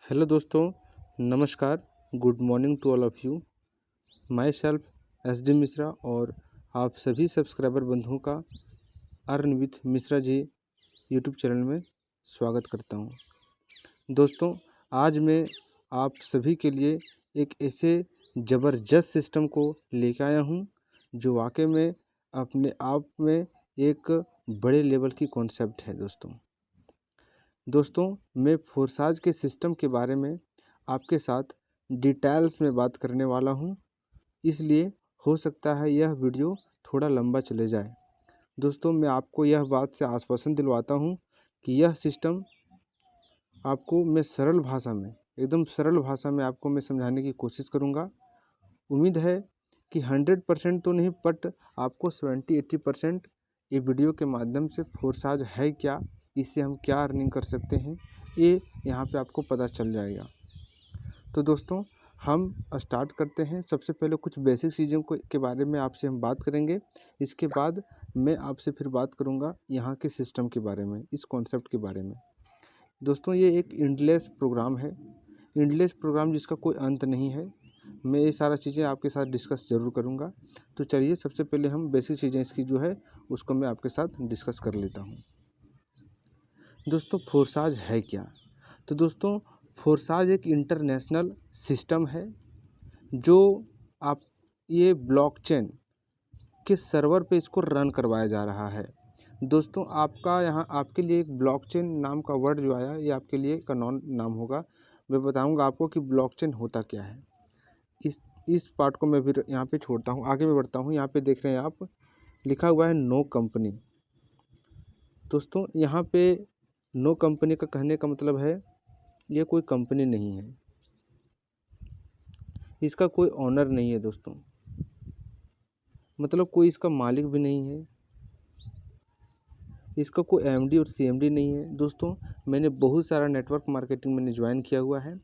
Hello दोस्तों, नमस्कार। Good morning to all of you. Myself S D Mishra और आप सभी सब्सक्राइबर बंधुओं का earn with Mishra ji YouTube channel में स्वागत करता हूं। दोस्तों, आज मैं आप सभी के लिए एक ऐसे ज़बरदस्त सिस्टम को लेकर आया हूं जो वाकई में अपने आप में एक बड़े लेवल की कॉन्सेप्ट है। दोस्तों, मैं फोर्साज के सिस्टम के बारे में आपके साथ डिटेल्स में बात करने वाला हूं, इसलिए हो सकता है यह वीडियो थोड़ा लंबा चले जाए। दोस्तों, मैं आपको यह बात से आश्वासन दिलवाता हूं कि यह सिस्टम आपको मैं सरल भाषा में, एकदम सरल भाषा में आपको मैं समझाने की कोशिश करूंगा। उम्मीद है कि 100% तो नहीं, बट आपको 70-80% ये वीडियो के माध्यम से फोर्साज है क्या, इससे हम क्या अर्निंग कर सकते हैं, ये यहाँ पे आपको पता चल जाएगा। तो दोस्तों, हम स्टार्ट करते हैं। सबसे पहले कुछ बेसिक चीज़ों के बारे में आपसे हम बात करेंगे। इसके बाद मैं आपसे फिर बात करूँगा यहाँ के सिस्टम के बारे में, इस कॉन्सेप्ट के बारे में। दोस्तों, ये एक एंडलेस प्रोग्राम है, एंडलेस प्रोग्राम जिसका कोई अंत नहीं है। मैं ये सारा चीज़ें आपके साथ डिस्कस ज़रूर करूँगा। तो चलिए, सबसे पहले हम बेसिक चीज़ें इसकी जो है उसको मैं आपके साथ डिस्कस कर लेता हूँ। दोस्तों, फोर्साज है क्या? तो दोस्तों, फोर्साज एक इंटरनेशनल सिस्टम है जो आप ये ब्लॉकचेन के सर्वर पे इसको रन करवाया जा रहा है। दोस्तों, आपका यहाँ आपके लिए एक ब्लॉकचेन नाम का वर्ड जो आया, ये आपके लिए एक नॉन नाम होगा। मैं बताऊंगा आपको कि ब्लॉकचेन होता क्या है। इस पार्ट को मैं फिर यहाँ पे छोड़ता हूँ, आगे मैं बढ़ता हूँ। यहाँ पे देख रहे हैं आप, लिखा हुआ है नो कंपनी। दोस्तों, यहाँ पे नो कंपनी का कहने का मतलब है ये कोई कंपनी नहीं है, इसका कोई ऑनर नहीं है। दोस्तों, मतलब कोई इसका मालिक भी नहीं है, इसका कोई एमडी और सीएमडी नहीं है। दोस्तों, मैंने बहुत सारा नेटवर्क मार्केटिंग मैंने ज्वाइन किया हुआ है।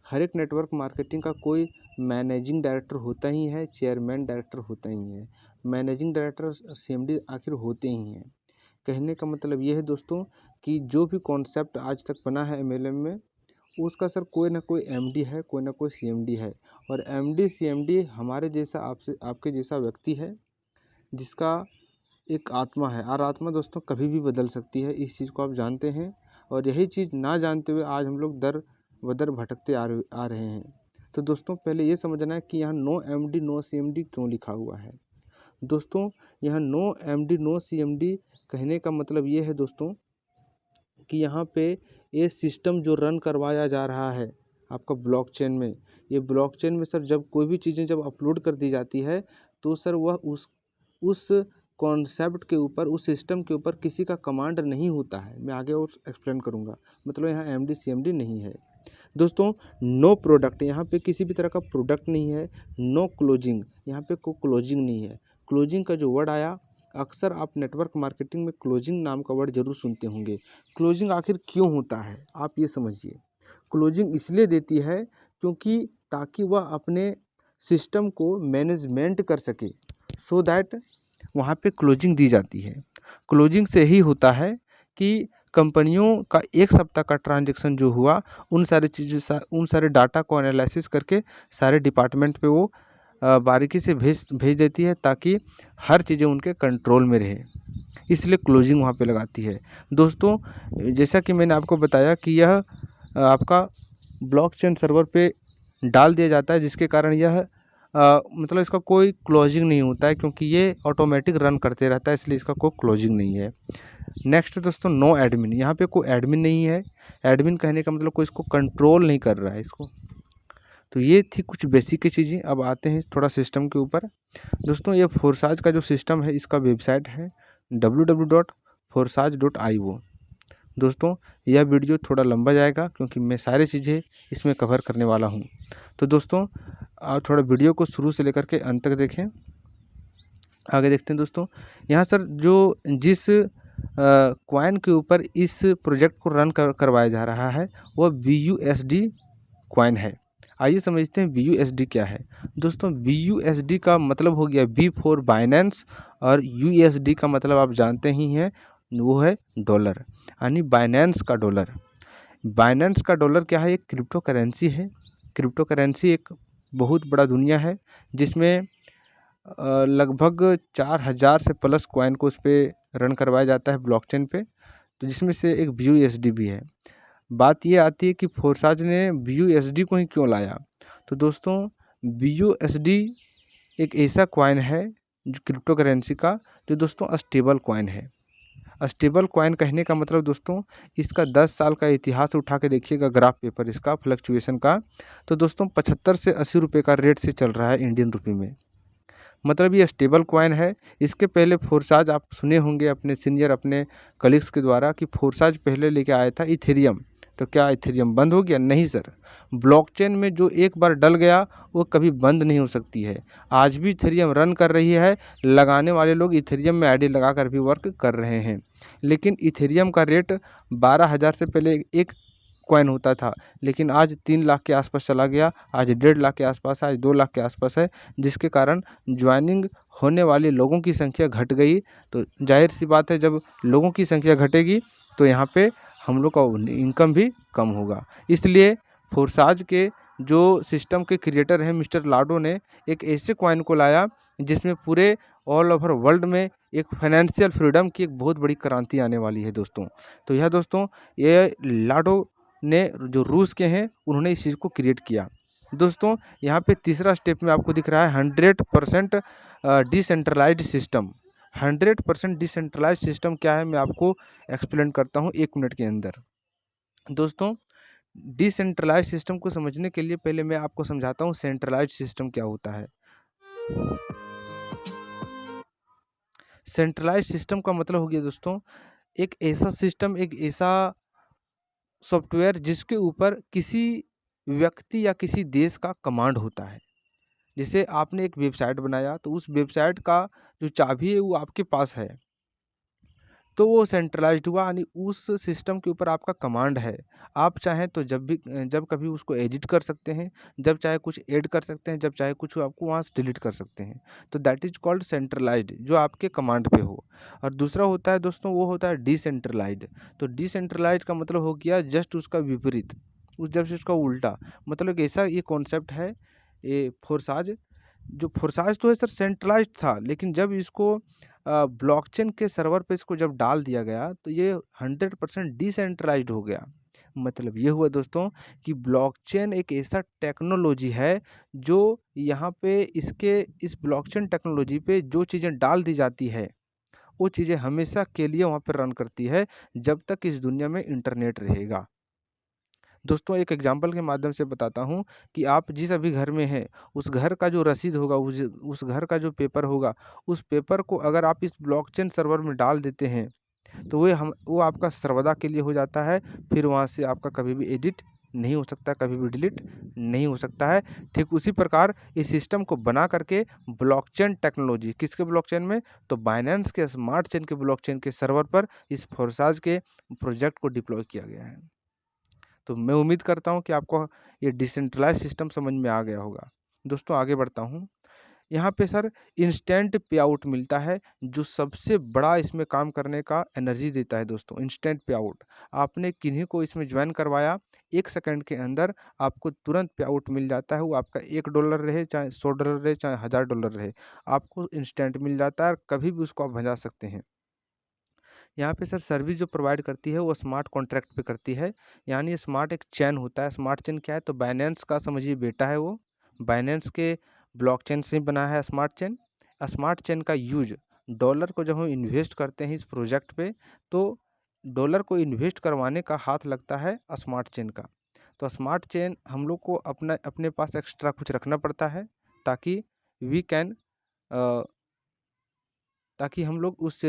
हर एक नेटवर्क मार्केटिंग का कोई मैनेजिंग डायरेक्टर होता ही है, चेयरमैन डायरेक्टर होता ही है, मैनेजिंग डायरेक्टर सीएमडी आखिर होते ही हैं। कहने का मतलब ये है दोस्तों कि जो भी कॉन्सेप्ट आज तक बना है एमएलएम में, उसका सर कोई ना कोई एमडी है, कोई ना कोई सीएमडी है। और एमडी सीएमडी हमारे जैसा, आपके जैसा व्यक्ति है जिसका एक आत्मा है। और आत्मा दोस्तों कभी भी बदल सकती है, इस चीज़ को आप जानते हैं। और यही चीज़ ना जानते हुए आज हम लोग दर बदर भटकते आ रहे हैं। तो दोस्तों, पहले ये समझना है कि यहाँ नो एमडी नो सीएमडी क्यों लिखा हुआ है। दोस्तों, यहाँ नो एमडी नो सीएमडी कहने का मतलब ये है दोस्तों कि यहाँ पे ये सिस्टम जो रन करवाया जा रहा है आपका ब्लॉकचेन में, ये ब्लॉकचेन में सर जब कोई भी चीज़ें जब अपलोड कर दी जाती है तो सर वह उस कॉन्सेप्ट के ऊपर, उस सिस्टम के ऊपर किसी का कमांड नहीं होता है। मैं आगे और एक्सप्लेन करूँगा। मतलब यहाँ एमडी सीएमडी नहीं है। दोस्तों, नो प्रोडक्ट, यहाँ पे किसी भी तरह का प्रोडक्ट नहीं है। नो क्लोजिंग, यहाँ पे कोई क्लोजिंग नहीं है। क्लोजिंग का जो वर्ड आया, अक्सर आप नेटवर्क मार्केटिंग में क्लोजिंग नाम का वर्ड जरूर सुनते होंगे। क्लोजिंग आखिर क्यों होता है, आप ये समझिए। क्लोजिंग इसलिए देती है क्योंकि ताकि वह अपने सिस्टम को मैनेजमेंट कर सके, सो दैट वहाँ पे क्लोजिंग दी जाती है। क्लोजिंग से ही होता है कि कंपनियों का एक सप्ताह का ट्रांजैक्शन जो हुआ, उन सारे डाटा को एनालिसिस करके सारे डिपार्टमेंट पे वो बारीकी से भेज देती है ताकि हर चीज़ें उनके कंट्रोल में रहे, इसलिए क्लोजिंग वहाँ पे लगाती है। दोस्तों, जैसा कि मैंने आपको बताया कि यह आपका ब्लॉकचेन सर्वर पे डाल दिया जाता है, जिसके कारण यह मतलब इसका कोई क्लोजिंग नहीं होता है, क्योंकि ये ऑटोमेटिक रन करते रहता है, इसलिए इसका कोई क्लोजिंग नहीं है। नेक्स्ट दोस्तों, नो एडमिन, यहाँ पे कोई एडमिन नहीं है। एडमिन कहने का मतलब कोई इसको कंट्रोल नहीं कर रहा है इसको। तो ये थी कुछ बेसिक की चीज़ें। अब आते हैं थोड़ा सिस्टम के ऊपर। दोस्तों, ये फोर्साज का जो सिस्टम है, इसका वेबसाइट है www.forsage.io। दोस्तों, यह वीडियो थोड़ा लंबा जाएगा क्योंकि मैं सारी चीज़ें इसमें कवर करने वाला हूँ। तो दोस्तों, आप थोड़ा वीडियो को शुरू से लेकर के अंत तक देखें। आगे देखते हैं दोस्तों, यहाँ सर जो जिस कॉइन के ऊपर इस प्रोजेक्ट को रन करवाया जा रहा है वह BUSD कॉइन है। आइए समझते हैं BUSD क्या है। दोस्तों, BUSD का मतलब हो गया B फॉर बाइनेंस, और USD का मतलब आप जानते ही हैं, वो है डॉलर, यानी बाइनेंस का डॉलर। बाइनेंस का डॉलर क्या है, एक क्रिप्टो करेंसी है। क्रिप्टो करेंसी एक बहुत बड़ा दुनिया है जिसमें लगभग 4000 से प्लस कॉइन को उस पर रन करवाया जाता है ब्लॉकचेन पे, तो जिसमें से एक BUSD भी है। बात ये आती है कि फोर्साज ने BUSD को ही क्यों लाया। तो दोस्तों BUSD एक ऐसा कॉइन है जो क्रिप्टो करेंसी का, जो दोस्तों स्टेबल कॉइन है। स्टेबल कॉइन कहने का मतलब दोस्तों, इसका 10 साल का इतिहास उठा के देखिएगा ग्राफ पेपर इसका फ्लक्चुएशन का, तो दोस्तों 75 से 80 रुपये का रेट से चल रहा है इंडियन रुपये में। मतलब ये स्टेबल कॉइन है। इसके पहले फोर्साज आप सुने होंगे अपने सीनियर अपने कलीग्स के द्वारा कि फोर्साज पहले लेके आया था इथेरियम। तो क्या इथेरियम बंद हो गया? नहीं सर। ब्लॉकचेन में जो एक बार डल गया वो कभी बंद नहीं हो सकती है। आज भी इथेरियम रन कर रही है, लगाने वाले लोग इथेरियम में आईडी लगा कर भी वर्क कर रहे हैं। लेकिन इथेरियम का रेट 12,000 से पहले एक कॉइन होता था, लेकिन आज 3 लाख के आसपास चला गया, आज 1.5 लाख के आसपास है, आज 2 लाख के आसपास है, जिसके कारण ज्वाइनिंग होने वाले लोगों की संख्या घट गई। तो जाहिर सी बात है, जब लोगों की संख्या घटेगी तो यहाँ पे हम लोग का इनकम भी कम होगा। इसलिए फोर्साज के जो सिस्टम के क्रिएटर हैं मिस्टर लाडो ने एक ऐसे कॉइन को लाया जिसमें पूरे ऑल ओवर वर्ल्ड में एक फाइनेंशियल फ्रीडम की एक बहुत बड़ी क्रांति आने वाली है दोस्तों। तो यह दोस्तों ये लाडो ने जो रूस के हैं उन्होंने इस चीज़ को क्रिएट किया। दोस्तों यहाँ पे तीसरा स्टेप में आपको दिख रहा है 100% डिसेंट्रलाइज्ड सिस्टम। 100% डिसेंट्रलाइज्ड सिस्टम क्या है मैं आपको एक्सप्लेन करता हूँ 1 मिनट के अंदर। दोस्तों डिसेंट्रलाइज्ड सिस्टम को समझने के लिए पहले मैं आपको समझाता हूँ सेंट्रलाइज्ड सिस्टम क्या होता है। सेंट्रलाइज्ड सिस्टम का मतलब हो गया दोस्तों एक ऐसा सिस्टम, एक ऐसा सॉफ्टवेयर जिसके ऊपर किसी व्यक्ति या किसी देश का कमांड होता है। जैसे आपने एक वेबसाइट बनाया तो उस वेबसाइट का जो चाबी है वो आपके पास है, तो वो सेंट्रलाइज्ड हुआ, यानी उस सिस्टम के ऊपर आपका कमांड है। आप चाहें तो जब कभी उसको एडिट कर सकते हैं, जब चाहे कुछ ऐड कर सकते हैं, जब चाहे कुछ आपको वहाँ से डिलीट कर सकते हैं। तो दैट इज कॉल्ड सेंट्रलाइज्ड, जो आपके कमांड पे हो। और दूसरा होता है दोस्तों, वो होता है डिसेंट्रलाइज्ड। तो डिसेंट्रलाइज्ड का मतलब हो गया जस्ट उसका विपरीत, जब से उसका उल्टा। मतलब ऐसा ये कॉन्सेप्ट है ये फोर्साज। जो फोर्साज तो है सर सेंट्रलाइज्ड था, लेकिन जब इसको ब्लॉकचेन के सर्वर पे इसको जब डाल दिया गया तो ये 100% डिसेंट्रलाइज्ड हो गया। मतलब ये हुआ दोस्तों कि ब्लॉकचेन एक ऐसा टेक्नोलॉजी है जो यहाँ पे इस ब्लॉकचेन टेक्नोलॉजी पे जो चीज़ें डाल दी जाती है वो चीज़ें हमेशा के लिए वहाँ पर रन करती है जब तक इस दुनिया में इंटरनेट रहेगा। दोस्तों एक एग्जांपल के माध्यम से बताता हूँ कि आप जिस अभी घर में हैं उस घर का जो रसीद होगा, उस घर का जो पेपर होगा, उस पेपर को अगर आप इस ब्लॉकचेन सर्वर में डाल देते हैं तो वो आपका सर्वदा के लिए हो जाता है। फिर वहाँ से आपका कभी भी एडिट नहीं हो सकता, कभी भी डिलीट नहीं हो सकता है। ठीक उसी प्रकार इस सिस्टम को बना करके ब्लॉकचेन टेक्नोलॉजी किसके ब्लॉकचेन में, तो बाइनेंस के स्मार्ट चेन के ब्लॉकचेन के सर्वर पर इस फोर्साज के प्रोजेक्ट को डिप्लॉय किया गया है। तो मैं उम्मीद करता हूँ कि आपको ये डिसेंट्रलाइज सिस्टम समझ में आ गया होगा। दोस्तों आगे बढ़ता हूँ। यहाँ पे सर इंस्टेंट पे आउट मिलता है, जो सबसे बड़ा इसमें काम करने का एनर्जी देता है दोस्तों, इंस्टेंट पे आउट। आपने किन्हीं को इसमें ज्वाइन करवाया, 1 सेकंड के अंदर आपको तुरंत पे आउट मिल जाता है। वो आपका $1 रहे, चाहे $100 रहे, चाहे $1000 रहे, आपको इंस्टेंट मिल जाता है और कभी भी उसको आप भजा सकते हैं। यहाँ पे सर सर्विस जो प्रोवाइड करती है वो स्मार्ट कॉन्ट्रैक्ट पे करती है, यानी स्मार्ट एक चैन होता है। स्मार्ट चेन क्या है, तो बाइनेंस का समझिए बेटा है वो, बाइनेंस के ब्लॉकचेन से बना है स्मार्ट चेन। स्मार्ट चेन का यूज डॉलर को जब हम इन्वेस्ट करते हैं इस प्रोजेक्ट पे, तो डॉलर को इन्वेस्ट करवाने का हाथ लगता है स्मार्ट चेन का। तो स्मार्ट चेन हम लोग को अपने पास एक्स्ट्रा कुछ रखना पड़ता है ताकि वी कैन ताकि हम लोग उस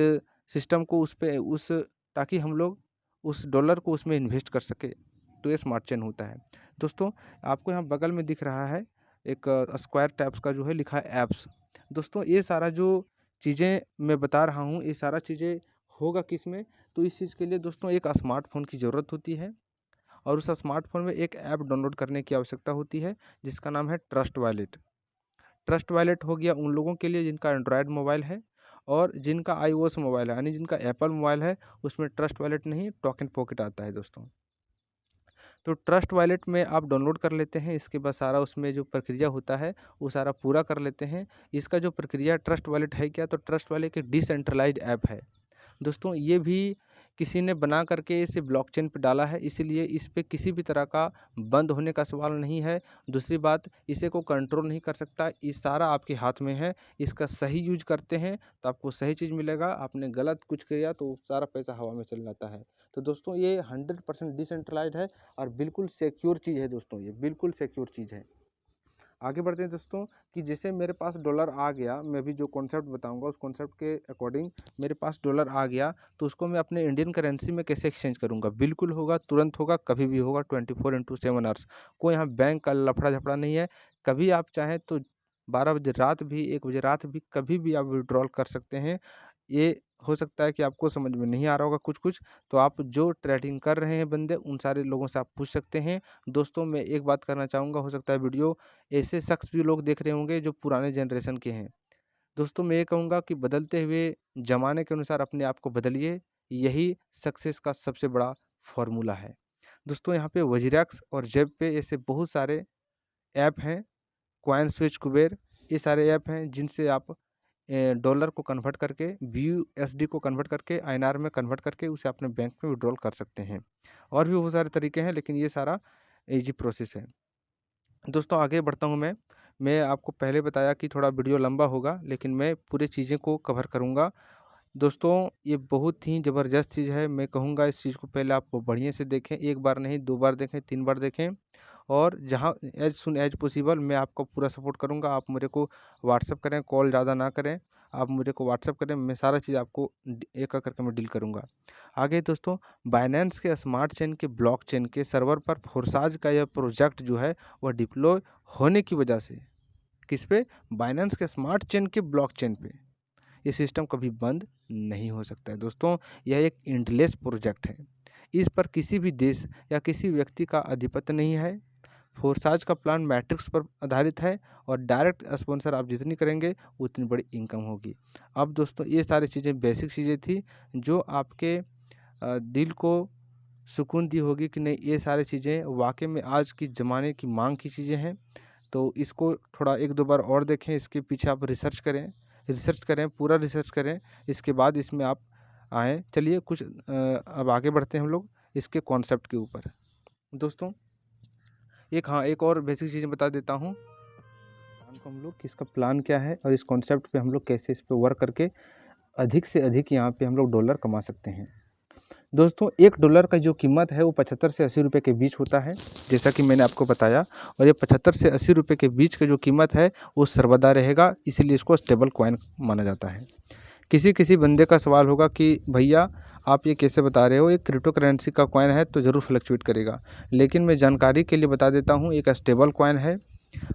सिस्टम को उस पे उस ताकि हम लोग उस डॉलर को उसमें इन्वेस्ट कर सके। तो ये स्मार्ट चेन होता है। दोस्तों आपको यहाँ बगल में दिख रहा है एक स्क्वायर टाइप्स का जो है लिखा है ऐप्स। दोस्तों ये सारा जो चीज़ें मैं बता रहा हूँ ये सारा चीज़ें होगा किस में, तो इस चीज़ के लिए दोस्तों एक स्मार्टफोन की ज़रूरत होती है और उस स्मार्टफोन में एक ऐप डाउनलोड करने की आवश्यकता होती है जिसका नाम है ट्रस्ट वॉलेट। ट्रस्ट वॉलेट हो गया उन लोगों के लिए जिनका एंड्रॉयड मोबाइल है और जिनका iOS मोबाइल है, यानी जिनका एप्पल मोबाइल है उसमें ट्रस्ट वॉलेट नहीं, टोकन पॉकेट आता है दोस्तों। तो ट्रस्ट वॉलेट में आप डाउनलोड कर लेते हैं, इसके बाद सारा उसमें जो प्रक्रिया होता है वो सारा पूरा कर लेते हैं। इसका जो प्रक्रिया ट्रस्ट वॉलेट है क्या, तो ट्रस्ट वॉलेट एक डिसेंट्रलाइज्ड ऐप है दोस्तों। ये भी किसी ने बना करके इसे ब्लॉकचेन पे डाला है, इसीलिए इस पे किसी भी तरह का बंद होने का सवाल नहीं है। दूसरी बात, इसे को कंट्रोल नहीं कर सकता, ये सारा आपके हाथ में है। इसका सही यूज करते हैं तो आपको सही चीज़ मिलेगा, आपने गलत कुछ किया तो सारा पैसा हवा में चल जाता है। तो दोस्तों ये 100% डिसेंट्रलाइज्ड है और बिल्कुल सिक्योर चीज़ है दोस्तों, ये बिल्कुल सिक्योर चीज़ है। आगे बढ़ते हैं दोस्तों कि जैसे मेरे पास डॉलर आ गया, मैं भी जो कॉन्सेप्ट बताऊंगा उस कॉन्सेप्ट के अकॉर्डिंग मेरे पास डॉलर आ गया तो उसको मैं अपने इंडियन करेंसी में कैसे एक्सचेंज करूंगा। बिल्कुल होगा, तुरंत होगा, कभी भी होगा, 24/7 आवर्स। कोई यहाँ बैंक का लफड़ा झपड़ा नहीं है। कभी आप चाहें तो 12 बजे रात भी, 1 बजे रात भी, कभी भी आप विड्रॉल कर सकते हैं। ये हो सकता है कि आपको समझ में नहीं आ रहा होगा कुछ कुछ, तो आप जो ट्रेडिंग कर रहे हैं बंदे, उन सारे लोगों से आप पूछ सकते हैं। दोस्तों मैं एक बात करना चाहूँगा, हो सकता है वीडियो ऐसे शख्स भी लोग देख रहे होंगे जो पुराने जनरेशन के हैं। दोस्तों मैं ये कहूँगा कि बदलते हुए ज़माने के अनुसार अपने आप को बदलिए, यही सक्सेस का सबसे बड़ा फ़ॉर्मूला है। दोस्तों यहाँ पे वज़ीरैक्स और जेब पे ऐसे बहुत सारे ऐप हैं, कॉइन स्विच, कुबेर, ये सारे ऐप हैं जिनसे आप डॉलर को कन्वर्ट करके, BUSD को कन्वर्ट करके, INR में कन्वर्ट करके उसे अपने बैंक में विड्रॉल कर सकते हैं। और भी बहुत सारे तरीके हैं, लेकिन ये सारा ईजी प्रोसेस है। दोस्तों आगे बढ़ता हूँ मैं आपको पहले बताया कि थोड़ा वीडियो लंबा होगा, लेकिन मैं पूरी चीज़ें को कवर करूँगा। दोस्तों ये बहुत ही ज़बरदस्त चीज़ है, मैं कहूँगा इस चीज़ को पहले आप बढ़िया से देखें, 1 बार नहीं 2 बार देखें, 3 बार देखें, और जहाँ एज़ सुन एज़ पॉसिबल मैं आपको पूरा सपोर्ट करूँगा। आप मेरे को व्हाट्सअप करें, कॉल ज़्यादा ना करें, आप मुझे को व्हाट्सअप करें, मैं सारा चीज़ आपको एक एक करके मैं डील करूँगा। आगे दोस्तों, बाइनेंस के स्मार्ट चेन के ब्लॉकचेन के सर्वर पर फोर्साज का यह प्रोजेक्ट जो है वह डिप्लॉय होने की वजह से, किस पे, बाइनेंस के स्मार्ट चेन के ब्लॉकचेन पे, ये सिस्टम कभी बंद नहीं हो सकता है। दोस्तों यह एक एंडलेस प्रोजेक्ट है, इस पर किसी भी देश या किसी व्यक्ति का आधिपत्य नहीं है। फोर्साज का प्लान मैट्रिक्स पर आधारित है और डायरेक्ट स्पॉन्सर आप जितनी करेंगे उतनी बड़ी इनकम होगी। अब दोस्तों ये सारी चीज़ें बेसिक चीज़ें थी जो आपके दिल को सुकून दी होगी कि नहीं ये सारी चीज़ें वाकई में आज की ज़माने की मांग की चीज़ें हैं। तो इसको थोड़ा 1-2 बार और देखें, इसके पीछे आप रिसर्च करें, पूरा रिसर्च करें, इसके बाद इसमें आप आएँ। चलिए कुछ अब आगे बढ़ते हैं हम लोग इसके कॉन्सेप्ट के ऊपर। दोस्तों एक और बेसिक चीज़ बता देता हूँ को हम लोग कि इसका प्लान क्या है और इस कॉन्सेप्ट पे हम लोग कैसे इस पे वर्क करके अधिक से अधिक यहाँ पे हम लोग डॉलर कमा सकते हैं। दोस्तों $1 का जो कीमत है वो 75 से 80 रुपये के बीच होता है, जैसा कि मैंने आपको बताया। और ये 75 से 80 रुपये के बीच का जो कीमत है वो सर्वदा रहेगा, इसीलिए इसको स्टेबल कॉइन माना जाता है। किसी बंदे का सवाल होगा कि भैया आप ये कैसे बता रहे हो, एक क्रिप्टो करेंसी का कॉइन है तो ज़रूर फ्लक्चुएट करेगा। लेकिन मैं जानकारी के लिए बता देता हूँ, एक स्टेबल कॉइन है।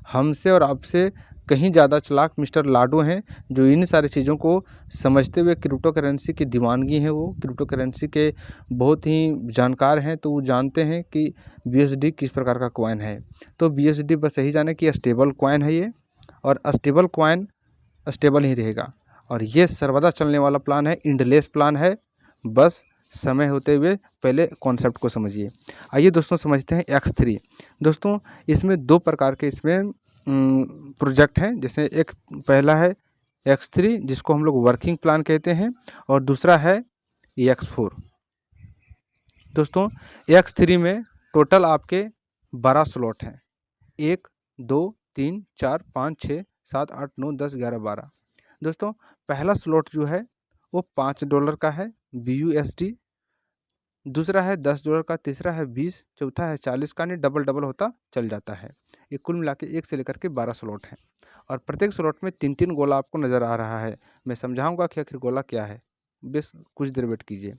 हमसे और आपसे कहीं ज़्यादा चालाक मिस्टर लाडो हैं जो इन सारी चीज़ों को समझते हुए क्रिप्टो करेंसी की दीवानगी हैं, वो क्रिप्टो करेंसी के बहुत ही जानकार हैं। तो वो जानते हैं कि BUSD किस प्रकार का कॉइन है। तो BUSD बस यही जाने कि स्टेबल कॉइन है ये, और स्टेबल कॉइन स्टेबल ही रहेगा। और ये सर्वदा चलने वाला प्लान है, इंडलेस प्लान है। बस समय होते हुए पहले कॉन्सेप्ट को समझिए। आइए दोस्तों समझते हैं X3। दोस्तों इसमें 2 प्रकार के इसमें प्रोजेक्ट हैं। जैसे एक पहला है X3 जिसको हम लोग वर्किंग प्लान कहते हैं, और दूसरा है X4। दोस्तों X3 में टोटल आपके 12 स्लॉट हैं, 1 2 3 4 5 6 7 8 9 10 11 12। दोस्तों पहला स्लॉट जो है वो $5 का है BUSD, दूसरा है $10 का, तीसरा है 20, चौथा है 40 का, नहीं डबल होता चल जाता है। ये कुल मिला के 1 से लेकर के 12 स्लॉट हैं, और प्रत्येक स्लॉट में 3-3 गोला आपको नज़र आ रहा है। मैं समझाऊंगा कि आखिर गोला क्या है, बस कुछ देर वेट कीजिए।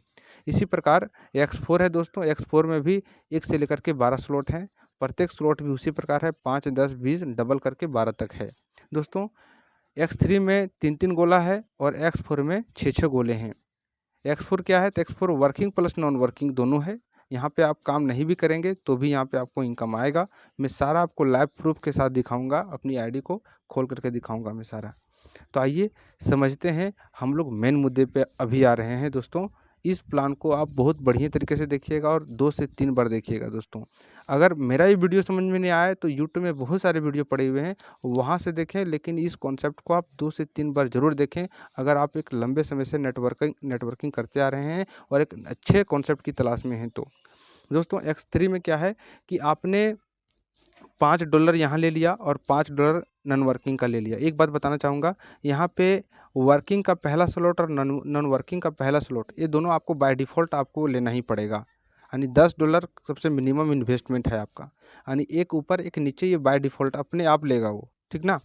इसी प्रकार X4 है दोस्तों, X4 में भी 1 से लेकर के 12 स्लॉट हैं, प्रत्येक स्लॉट भी उसी प्रकार है, 5 10 20 डबल करके 12 तक है। दोस्तों X3 में 3-3 गोला है और X4 में 6-6 गोले हैं। X4 क्या है, तो X4 working plus non working दोनों है। यहाँ पे आप काम नहीं भी करेंगे तो भी यहाँ पे आपको इनकम आएगा। मैं सारा आपको लाइव प्रूफ के साथ दिखाऊंगा, अपनी आईडी को खोल करके दिखाऊंगा मैं सारा। तो आइए समझते हैं, हम लोग मेन मुद्दे पे अभी आ रहे हैं दोस्तों। इस प्लान को आप बहुत बढ़िया तरीके से देखिएगा और 2 से 3 बार देखिएगा दोस्तों। अगर मेरा ये वीडियो समझ में नहीं आया तो यूट्यूब में बहुत सारे वीडियो पड़े हुए हैं, वहाँ से देखें, लेकिन इस कॉन्सेप्ट को आप 2 से 3 बार ज़रूर देखें अगर आप एक लंबे समय से नेटवर्किंग करते आ रहे हैं और एक अच्छे कॉन्सेप्ट की तलाश में हैं तो। दोस्तों X3 में क्या है कि आपने $5 यहाँ ले लिया और $5 नॉन वर्किंग का ले लिया। एक बात बताना चाहूँगा, यहाँ पे वर्किंग का पहला स्लॉट और नॉन वर्किंग का पहला स्लॉट, ये दोनों आपको बाय डिफ़ॉल्ट आपको लेना ही पड़ेगा। यानी $10 सबसे मिनिमम इन्वेस्टमेंट है आपका। यानी एक ऊपर एक नीचे ये बाय डिफ़ॉल्ट अपने आप लेगा वो, ठीक ना?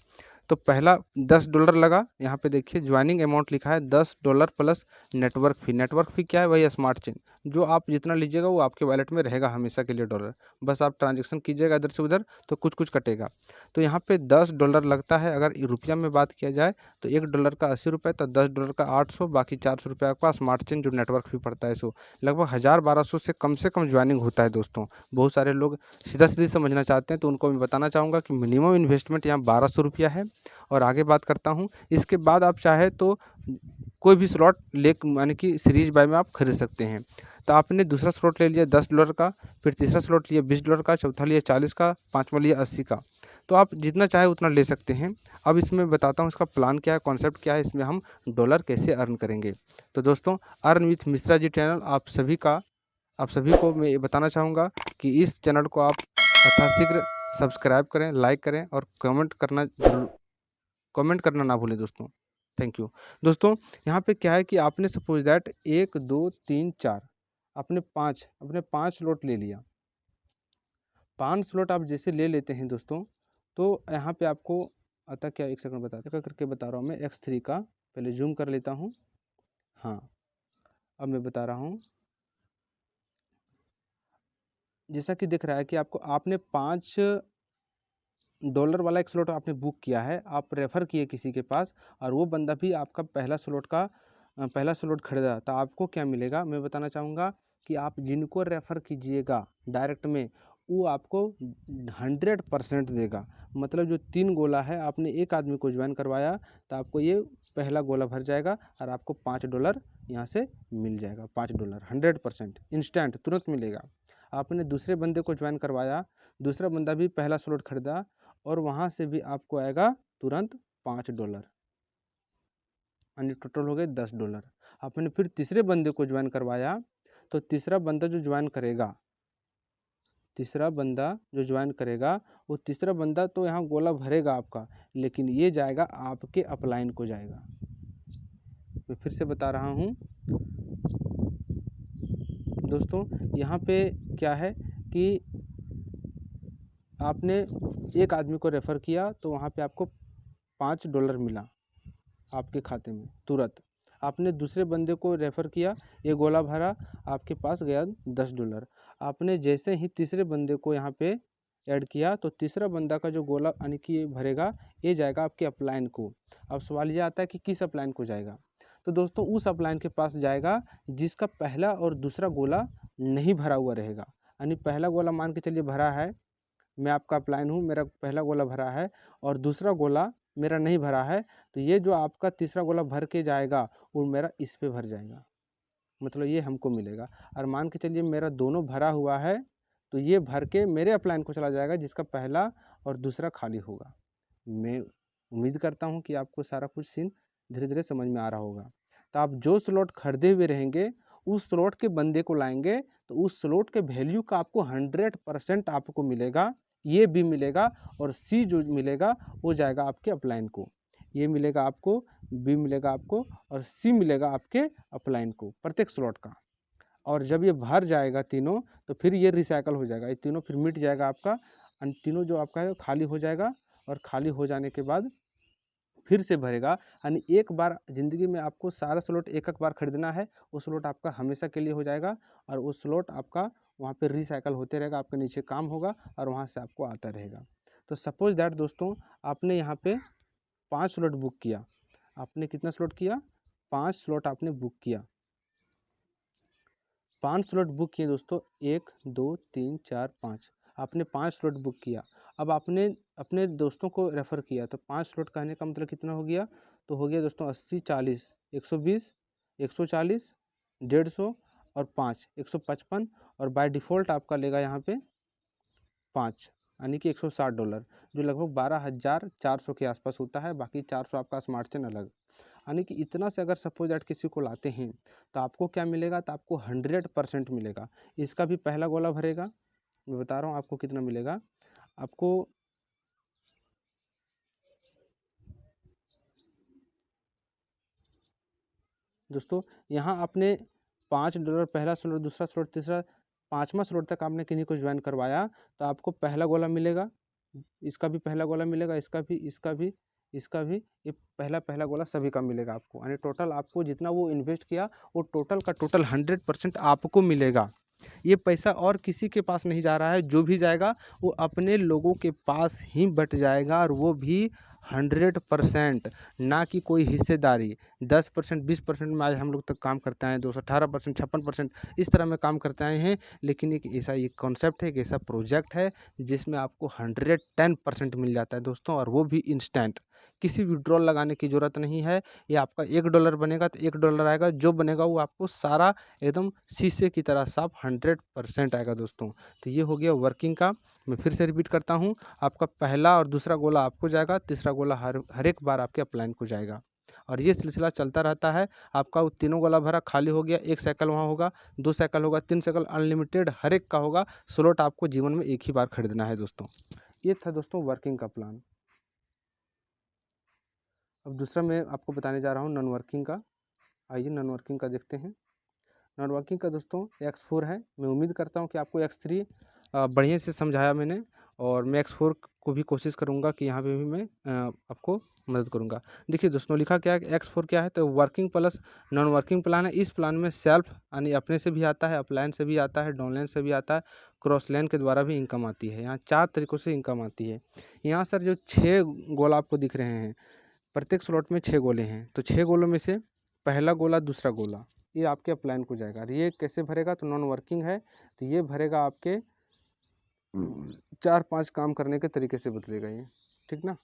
तो पहला $10 लगा, यहाँ पे देखिए ज्वाइनिंग अमाउंट लिखा है $10 प्लस नेटवर्क फ़ी। नेटवर्क फ़ी क्या है? वही स्मार्ट चेन, जो आप जितना लीजिएगा वो आपके वॉलेट में रहेगा हमेशा के लिए डॉलर। बस आप ट्रांजैक्शन कीजिएगा इधर से उधर तो कुछ कटेगा। तो यहाँ पे $10 लगता है। अगर रुपया में बात किया जाए तो $1 का ₹80, तो $10 का 800, बाकी ₹400 आपका स्मार्ट चेन जो नेटवर्क फ़ी पड़ता है सो लगभग 1000-1200 से कम ज्वाइनिंग होता है दोस्तों। बहुत सारे लोग सीधा-सीधी समझना चाहते हैं तो उनको मैं बताना चाहूँगा कि मिनिमम इन्वेस्टमेंट यहाँ ₹1200 है। और आगे बात करता हूँ, इसके बाद आप चाहे तो कोई भी स्लॉट ले यानी कि सीरीज बाय में आप खरीद सकते हैं। तो आपने दूसरा स्लॉट ले लिया $10 का, फिर तीसरा स्लॉट लिया $20 का, चौथा लिया 40 का, पाँचवा लिया 80 का। तो आप जितना चाहे उतना ले सकते हैं। अब इसमें बताता हूँ इसका प्लान क्या है, कॉन्सेप्ट क्या है, इसमें हम डॉलर कैसे अर्न करेंगे। तो दोस्तों, earn with Mishra ji channel आप सभी को मैं ये बताना चाहूँगा कि इस चैनल को आप यथाशीघ्र सब्सक्राइब करें, लाइक करें और कमेंट करना ना भूलें दोस्तों। Thank you. दोस्तों, यहाँ पे क्या है कि आपने सपोज दैट 1, 2, 3, 4 आपने 5 स्लॉट ले लिया। 5 स्लॉट आप जैसे ले लेते हैं दोस्तों, तो यहाँ पे आपको आता क्या, एक सेकंड करके बता रहा हूँ मैं। X3 का पहले जूम कर लेता हूँ। हाँ, अब मैं बता रहा हूँ। जैसा कि दिख रहा है कि आपने $5 वाला एक स्लॉट आपने बुक किया है, आप रेफ़र किए किसी के पास और वो बंदा भी आपका पहला स्लॉट खरीदा, तो आपको क्या मिलेगा मैं बताना चाहूँगा कि आप जिनको रेफ़र कीजिएगा डायरेक्ट में, वो आपको 100% देगा। मतलब जो 3 गोला है, आपने एक आदमी को ज्वाइन करवाया तो आपको ये पहला गोला भर जाएगा और आपको $5 यहाँ से मिल जाएगा। $5 100% इंस्टेंट तुरंत मिलेगा। आपने दूसरे बंदे को ज्वाइन करवाया, दूसरा बंदा भी पहला स्लॉट खरीदा और वहाँ से भी आपको आएगा तुरंत $5, यानी टोटल हो गए $10। आपने फिर तीसरे बंदे को ज्वाइन करवाया, तो तीसरा बंदा जो ज्वाइन करेगा वो तीसरा बंदा तो यहाँ गोला भरेगा आपका, लेकिन ये जाएगा आपके अपलाइन को जाएगा। मैं फिर से बता रहा हूँ दोस्तों, यहाँ पे क्या है कि आपने एक आदमी को रेफ़र किया तो वहाँ पे आपको $5 मिला आपके खाते में तुरंत। आपने दूसरे बंदे को रेफ़र किया, ये गोला भरा, आपके पास गया $10। आपने जैसे ही तीसरे बंदे को यहाँ पे ऐड किया तो तीसरा बंदा का जो गोला यानी कि ये भरेगा, ये जाएगा आपके अपलाइन को। अब सवाल ये आता है कि किस अपलाइन को जाएगा? तो दोस्तों, उस अपलाइन के पास जाएगा जिसका पहला और दूसरा गोला नहीं भरा हुआ रहेगा। यानी पहला गोला मान के चलिए भरा है, मैं आपका अपलाइन हूँ, मेरा पहला गोला भरा है और दूसरा गोला मेरा नहीं भरा है, तो ये जो आपका तीसरा गोला भर के जाएगा वो मेरा इस पे भर जाएगा, मतलब ये हमको मिलेगा। और मान के चलिए मेरा दोनों भरा हुआ है, तो ये भर के मेरे अपलाइन को चला जाएगा जिसका पहला और दूसरा खाली होगा। मैं उम्मीद करता हूँ कि आपको सारा कुछ सीन धीरे धीरे समझ में आ रहा होगा। तो आप जो स्लॉट खरीदे हुए रहेंगे, उस स्लॉट के बंदे को लाएंगे तो उस स्लॉट के वैल्यू का आपको 100% आपको मिलेगा, ये भी मिलेगा और सी जो मिलेगा वो जाएगा आपके अपलाइन को। ये मिलेगा आपको, बी मिलेगा आपको और सी मिलेगा आपके अपलाइन को प्रत्येक स्लॉट का। और जब ये भर जाएगा तीनों, तो फिर ये रिसाइकल हो जाएगा, ये तीनों फिर मिट जाएगा आपका, और तीनों जो आपका है खाली हो जाएगा। और खाली हो जाने के बाद फिर से भरेगा। यानी एक बार ज़िंदगी में आपको सारा स्लॉट एक बार खरीदना है, वो स्लॉट आपका हमेशा के लिए हो जाएगा और वो स्लॉट आपका वहाँ पे रिसाइकल होते रहेगा, आपके नीचे काम होगा और वहाँ से आपको आता रहेगा। तो सपोज दैट दोस्तों, आपने यहाँ पे 5 स्लॉट बुक किया। आपने कितना स्लॉट किया? 5 स्लॉट आपने बुक किया। 5 स्लॉट बुक किए दोस्तों, 1, 2, 3, 4, 5। आपने 5 स्लॉट बुक किया। अब आपने अपने दोस्तों को रेफ़र किया, तो 5 स्लॉट कहने का मतलब कितना हो गया? तो हो गया दोस्तों 80, 40, 120, 140 150 और 5 155 और बाय डिफ़ॉल्ट आपका लेगा यहाँ पे 5 यानी कि $160 जो लगभग 12,400 के आसपास होता है। बाकी 400 आपका स्मार्ट चेन अलग, यानी कि इतना से अगर सपोज दैट किसी को लाते हैं तो आपको क्या मिलेगा, तो आपको 100% मिलेगा। इसका भी पहला गोला भरेगा, मैं बता रहा हूँ आपको कितना मिलेगा। आपको दोस्तों यहाँ आपने $5 पहला स्लॉट, दूसरा स्लॉट, तीसरा, 5वां स्लॉट तक आपने किन्हीं को ज्वाइन करवाया तो आपको पहला गोला मिलेगा, इसका भी पहला गोला मिलेगा, इसका भी, इसका भी, इसका भी, ये पहला गोला सभी का मिलेगा आपको। यानी टोटल आपको जितना वो इन्वेस्ट किया वो टोटल का टोटल 100% आपको मिलेगा। ये पैसा और किसी के पास नहीं जा रहा है, जो भी जाएगा वो अपने लोगों के पास ही बट जाएगा, और वो भी 100%, ना कि कोई हिस्सेदारी। 10%, 20% में आज हम लोग तक काम करते हैं, 218%, 56% इस तरह में काम करते आए हैं। लेकिन एक ऐसा ये कॉन्सेप्ट है, एक ऐसा प्रोजेक्ट है जिसमें आपको 110% मिल जाता है दोस्तों, और वो भी इंस्टेंट। किसी विड्रॉल लगाने की ज़रूरत नहीं है। ये आपका $1 बनेगा तो $1 आएगा, जो बनेगा वो आपको सारा एकदम शीशे की तरह साफ 100% आएगा दोस्तों। तो ये हो गया वर्किंग का। मैं फिर से रिपीट करता हूँ, आपका पहला और दूसरा गोला आपको जाएगा, तीसरा गोला हर एक बार आपके अपलाइन को जाएगा, और ये सिलसिला चलता रहता है। आपका वो तीनों गोला भरा खाली हो गया, 1 साइकिल वहाँ होगा, 2 साइकिल होगा, 3 साइकिल, अनलिमिटेड हर एक का होगा। स्लॉट आपको जीवन में एक ही बार खरीदना है दोस्तों। ये था दोस्तों वर्किंग का प्लान। अब दूसरा मैं आपको बताने जा रहा हूँ नॉन वर्किंग का। आइए नॉन वर्किंग का देखते हैं। नॉन वर्किंग का दोस्तों X4 है। मैं उम्मीद करता हूँ कि आपको X3 बढ़िया से समझाया मैंने, और मैं X4 को भी कोशिश करूँगा कि यहाँ पे भी मैं आपको मदद करूँगा। देखिए दोस्तों लिखा क्या है, X4 क्या है, तो working plus non working plan है। इस प्लान में सेल्फ यानी अपने से भी आता है, अपलाइन से भी आता है, डाउनलाइन से भी आता है, क्रॉस लाइन के द्वारा भी इनकम आती है। यहाँ 4 तरीक़ों से इनकम आती है। यहाँ सर जो 6 गोला आपको दिख रहे हैं, प्रत्येक स्लॉट में 6 गोले हैं, तो 6 गोलों में से पहला गोला, दूसरा गोला ये आपके अपलाइन को जाएगा। और ये कैसे भरेगा, तो नॉन वर्किंग है तो ये भरेगा आपके 4-5 काम करने के तरीके से बदलेगा ये, ठीक ना।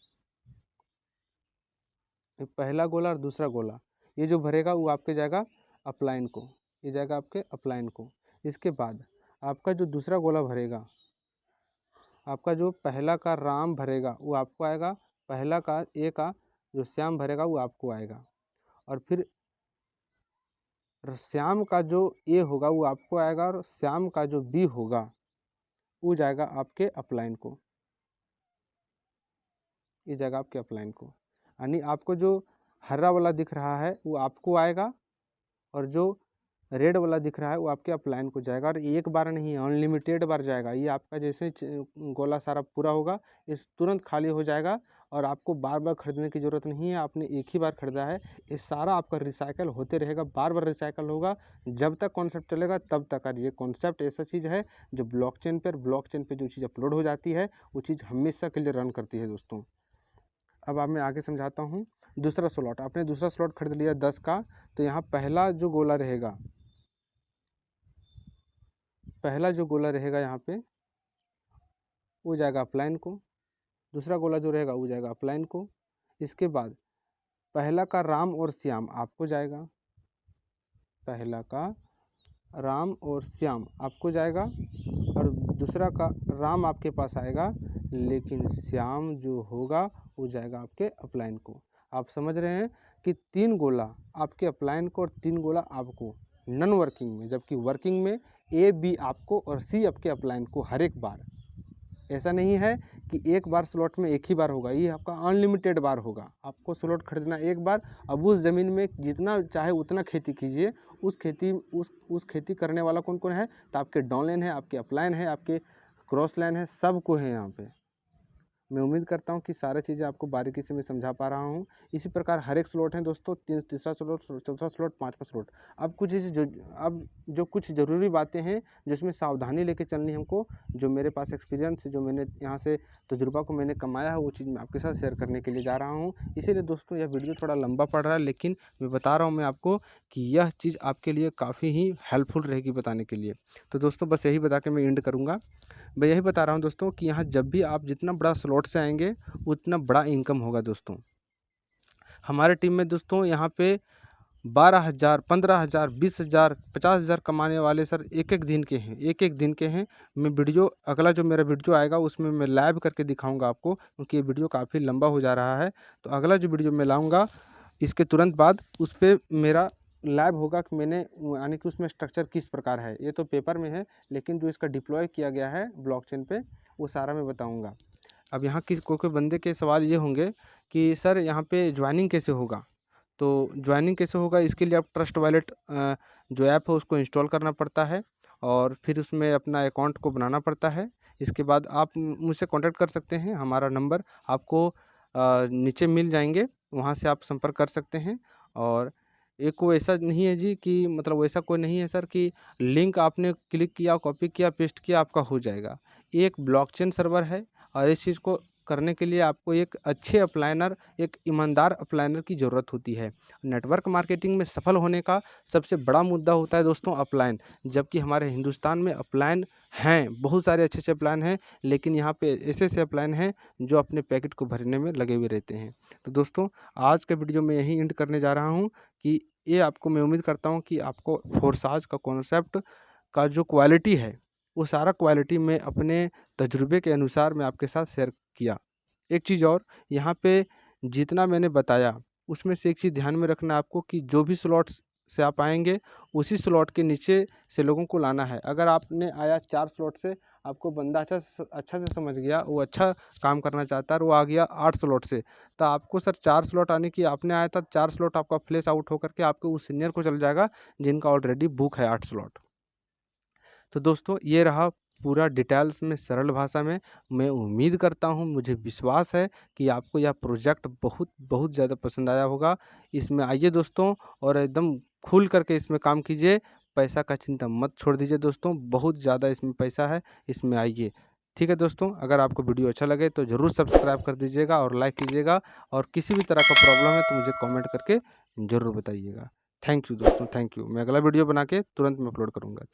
ये पहला गोला और दूसरा गोला ये जो भरेगा वो आपके जाएगा अपलाइन को, ये जाएगा आपके अपलाइन को। इसके बाद आपका जो दूसरा गोला भरेगा, आपका जो पहला का राम भरेगा वो आपको आएगा, पहला का ए का जो श्याम भरेगा वो आपको आएगा, और फिर श्याम का जो ए होगा वो आपको आएगा, और श्याम का जो बी होगा वो जाएगा आपके अपलाइन को, ये जाएगा आपके अपलाइन को। यानी आपको जो हरा वाला दिख रहा है वो आपको आएगा, और जो रेड वाला दिख रहा है वो आपके अपलाइन को जाएगा। और एक बार नहीं, अनलिमिटेड बार जाएगा। ये आपका जैसे गोला सारा पूरा होगा इस तुरंत खाली हो जाएगा, और आपको बार बार खरीदने की ज़रूरत नहीं है। आपने एक ही बार खरीदा है, ये सारा आपका रिसाइकल होते रहेगा, बार बार रिसाइकल होगा जब तक कॉन्सेप्ट चलेगा तब तक। और ये कॉन्सेप्ट ऐसा चीज़ है जो ब्लॉकचेन पर जो चीज़ अपलोड हो जाती है वो चीज़ हमेशा के लिए रन करती है दोस्तों। अब मैं आगे समझाता हूँ। दूसरा स्लॉट, आपने दूसरा स्लॉट खरीद लिया 10 का, तो यहाँ पहला जो गोला रहेगा, यहाँ पे वो जाएगा अपलाइन को, दूसरा गोला जो रहेगा वो जाएगा अपलाइन को। इसके बाद पहला का राम और श्याम आपको जाएगा, पहला का राम और श्याम आपको जाएगा, और दूसरा का राम आपके पास आएगा, लेकिन श्याम जो होगा वो जाएगा आपके अपलाइन को। आप समझ रहे हैं कि 3 गोला आपके अपलाइन को और 3 गोला आपको नॉन वर्किंग में, जबकि वर्किंग में ए बी आपको और सी आपके अपलाइन को हर एक बार। ऐसा नहीं है कि एक बार स्लॉट में एक ही बार होगा, ये आपका अनलिमिटेड बार होगा। आपको स्लॉट खरीदना एक बार, अब उस ज़मीन में जितना चाहे उतना खेती कीजिए। उस खेती करने वाला कौन कौन है, तो आपके डाउनलाइन है, आपके अपलाइन है, आपके क्रॉस लाइन है, सबको है यहाँ पे। मैं उम्मीद करता हूँ कि सारी चीज़ें आपको बारीकी से मैं समझा पा रहा हूँ। इसी प्रकार हर एक स्लॉट है दोस्तों, तीसरा स्लॉट, चौथा स्लॉट, 5वां स्लॉट। अब जो कुछ ज़रूरी बातें हैं जिसमें सावधानी लेके चलनी है हमको, जो मेरे पास एक्सपीरियंस है, जो मैंने यहाँ से तजुर्बा को मैंने कमाया है, वो चीज़ मैं आपके साथ शेयर करने के लिए जा रहा हूँ। इसीलिए दोस्तों यह वीडियो थोड़ा लंबा पड़ रहा है, लेकिन मैं बता रहा हूँ मैं आपको कि यह चीज़ आपके लिए काफ़ी ही हेल्पफुल रहेगी बताने के लिए। तो दोस्तों बस यही बता के मैं एंड करूँगा। मैं यही बता रहा हूँ दोस्तों कि यहाँ जब भी आप जितना बड़ा स्लॉट से आएंगे उतना बड़ा इनकम होगा दोस्तों। हमारे टीम में दोस्तों यहाँ पे 12,000, 15,000, 20,000, 50,000 कमाने वाले सर एक एक दिन के हैं, एक एक दिन के हैं। मैं वीडियो अगला जो मेरा वीडियो आएगा उसमें मैं लाइव करके दिखाऊंगा आपको, क्योंकि ये वीडियो काफ़ी लंबा हो जा रहा है। तो अगला जो वीडियो मैं लाऊंगा इसके तुरंत बाद उस पर मेरा लाइव होगा कि मैंने यानी कि उसमें स्ट्रक्चर किस प्रकार है। ये तो पेपर में है, लेकिन जो इसका डिप्लॉय किया गया है ब्लॉकचेन पे वो सारा मैं बताऊंगा। अब यहाँ किस कोई बंदे के सवाल ये होंगे कि सर यहाँ पे ज्वाइनिंग कैसे होगा। तो ज्वाइनिंग कैसे होगा, इसके लिए आप ट्रस्ट वॉलेट जो ऐप है उसको इंस्टॉल करना पड़ता है और फिर उसमें अपना अकाउंट को बनाना पड़ता है। इसके बाद आप मुझसे कांटेक्ट कर सकते हैं, हमारा नंबर आपको नीचे मिल जाएंगे, वहाँ से आप संपर्क कर सकते हैं। और एक वो ऐसा नहीं है जी कि मतलब वैसा कोई नहीं है सर कि लिंक आपने क्लिक किया, कॉपी किया, पेस्ट किया, आपका हो जाएगा। ये एक ब्लॉकचेन सर्वर है और इस चीज़ को करने के लिए आपको एक अच्छे अपलाइनर, एक ईमानदार अपलाइनर की ज़रूरत होती है। नेटवर्क मार्केटिंग में सफल होने का सबसे बड़ा मुद्दा होता है दोस्तों अपलाइन, जबकि हमारे हिंदुस्तान में अपलाइन हैं, बहुत सारे अच्छे अच्छे अपलाइन हैं, लेकिन यहाँ पे ऐसे ऐसे अपलाइन हैं जो अपने पैकेट को भरने में लगे हुए रहते हैं। तो दोस्तों आज का वीडियो मैं यहीं एंड करने जा रहा हूँ कि ये आपको, मैं उम्मीद करता हूँ कि आपको फोरसाज का कॉन्सेप्ट का जो क्वालिटी है वो सारा क्वालिटी मैं अपने तजुर्बे के अनुसार मैं आपके साथ शेयर किया। एक चीज़ और, यहाँ पे जितना मैंने बताया उसमें से एक चीज़ ध्यान में रखना आपको कि जो भी स्लॉट्स से आप आएंगे उसी स्लॉट के नीचे से लोगों को लाना है। अगर आपने आया 4 स्लॉट से, आपको बंदा अच्छा से समझ गया, वो अच्छा काम करना चाहता है और वो आ गया 8 स्लॉट से, तो आपको सर 4 स्लॉट आने की, आपने आया था 4 स्लॉट आपका फ्लैश आउट होकर के आपके उस सीनियर को चल जाएगा जिनका ऑलरेडी बुक है 8 स्लॉट। तो दोस्तों ये रहा पूरा डिटेल्स में, सरल भाषा में। मैं उम्मीद करता हूँ, मुझे विश्वास है कि आपको यह प्रोजेक्ट बहुत बहुत ज़्यादा पसंद आया होगा। इसमें आइए दोस्तों और एकदम खुल करके इसमें काम कीजिए, पैसा का चिंता मत छोड़ दीजिए दोस्तों, बहुत ज़्यादा इसमें पैसा है, इसमें आइए। ठीक है दोस्तों, अगर आपको वीडियो अच्छा लगे तो ज़रूर सब्सक्राइब कर दीजिएगा और लाइक कीजिएगा, और किसी भी तरह का प्रॉब्लम है तो मुझे कमेंट करके ज़रूर बताइएगा। थैंक यू दोस्तों, थैंक यू। मैं अगला वीडियो बना के तुरंत में अपलोड करूँगा।